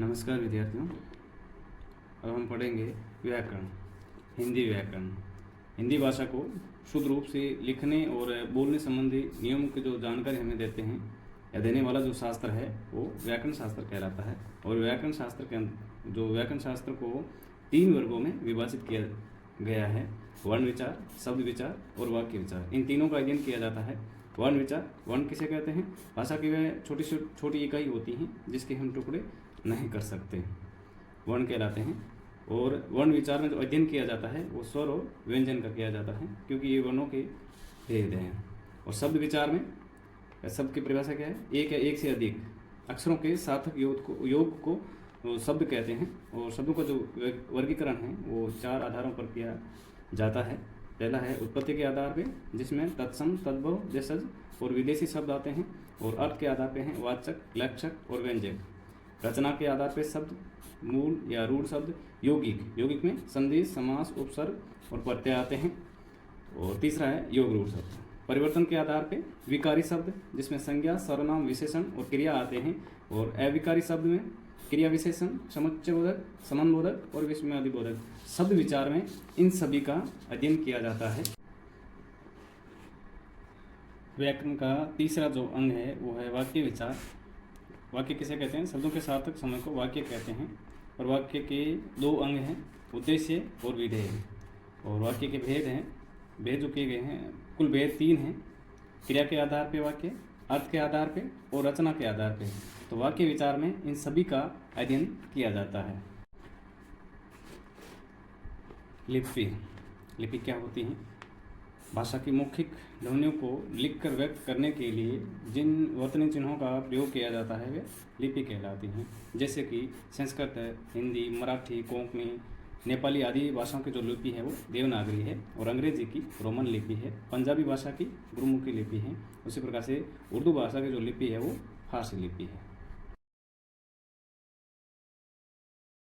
नमस्कार विद्यार्थियों। अब हम पढ़ेंगे व्याकरण, हिंदी व्याकरण। हिंदी भाषा को शुद्ध रूप से लिखने और बोलने संबंधी नियमों की जो जानकारी हमें देते हैं या देने वाला जो शास्त्र है वो व्याकरण शास्त्र कहलाता है। और व्याकरण शास्त्र के जो व्याकरण शास्त्र को 3 वर्गों में विभाजित किया गया है: वर्ण विचार, शब्द विचार और वाक्य विचार। इन तीनों का अध्ययन किया जाता है। वर्ण विचार, वर्ण किसे कहते हैं? भाषा की वह छोटी से छोटी इकाई होती हैं जिसके हम टुकड़े नहीं कर सकते, वर्ण कहलाते हैं। और वर्ण विचार में जो अध्ययन किया जाता है वो स्वर और व्यंजन का किया जाता है, क्योंकि ये वर्णों के भेद हैं। और शब्द विचार में शब्द की परिभाषा क्या है? एक या एक से अधिक अक्षरों के सार्थक योग को शब्द कहते हैं। और शब्दों का जो वर्गीकरण है वो 4 आधारों पर किया जाता है। पहला है उत्पत्ति के आधार पे, जिसमें तत्सम, तद्भव, देशज और विदेशी शब्द आते हैं। और अर्थ के आधार पे हैं वाचक, लक्षक और व्यंजक। रचना के आधार पे शब्द, मूल या रूढ़ शब्द, यौगिक में संधि, समास, उपसर्ग और प्रत्यय आते हैं। और तीसरा है योग रूढ़ शब्द। परिवर्तन के आधार पे विकारी शब्द, जिसमें संज्ञा, सर्वनाम, विशेषण और क्रिया आते हैं। और अविकारी शब्द में क्रिया, विशेषण, समुच्चयबोधक, संबंधबोधक और विस्मयादिबोधक। शब्द विचार में इन सभी का अध्ययन किया जाता है। व्याकरण का तीसरा जो अंग है वो है वाक्य विचार। वाक्य किसे कहते हैं? शब्दों के सार्थक समय को वाक्य कहते हैं। और वाक्य के 2 अंग हैं, उद्देश्य और विधेय। और वाक्य के भेद हैं, भेद जो किए गए हैं, कुल भेद 3 हैं: क्रिया के आधार पे वाक्य, अर्थ के आधार पे और रचना के आधार पे। तो वाक्य विचार में इन सभी का अध्ययन किया जाता है। लिपि क्या होती है? भाषा की मौखिक ध्वनियों को लिखकर व्यक्त करने के लिए जिन वर्तनी चिन्हों का प्रयोग किया जाता है वे लिपि कहलाती हैं। जैसे कि संस्कृत है, हिंदी, मराठी, कोंकणी, नेपाली आदि भाषाओं की जो लिपि है वो देवनागरी है। और अंग्रेजी की रोमन लिपि है। पंजाबी भाषा की गुरुमुखी लिपि है। उसी प्रकार से उर्दू भाषा की जो लिपि है वो फारसी लिपि है।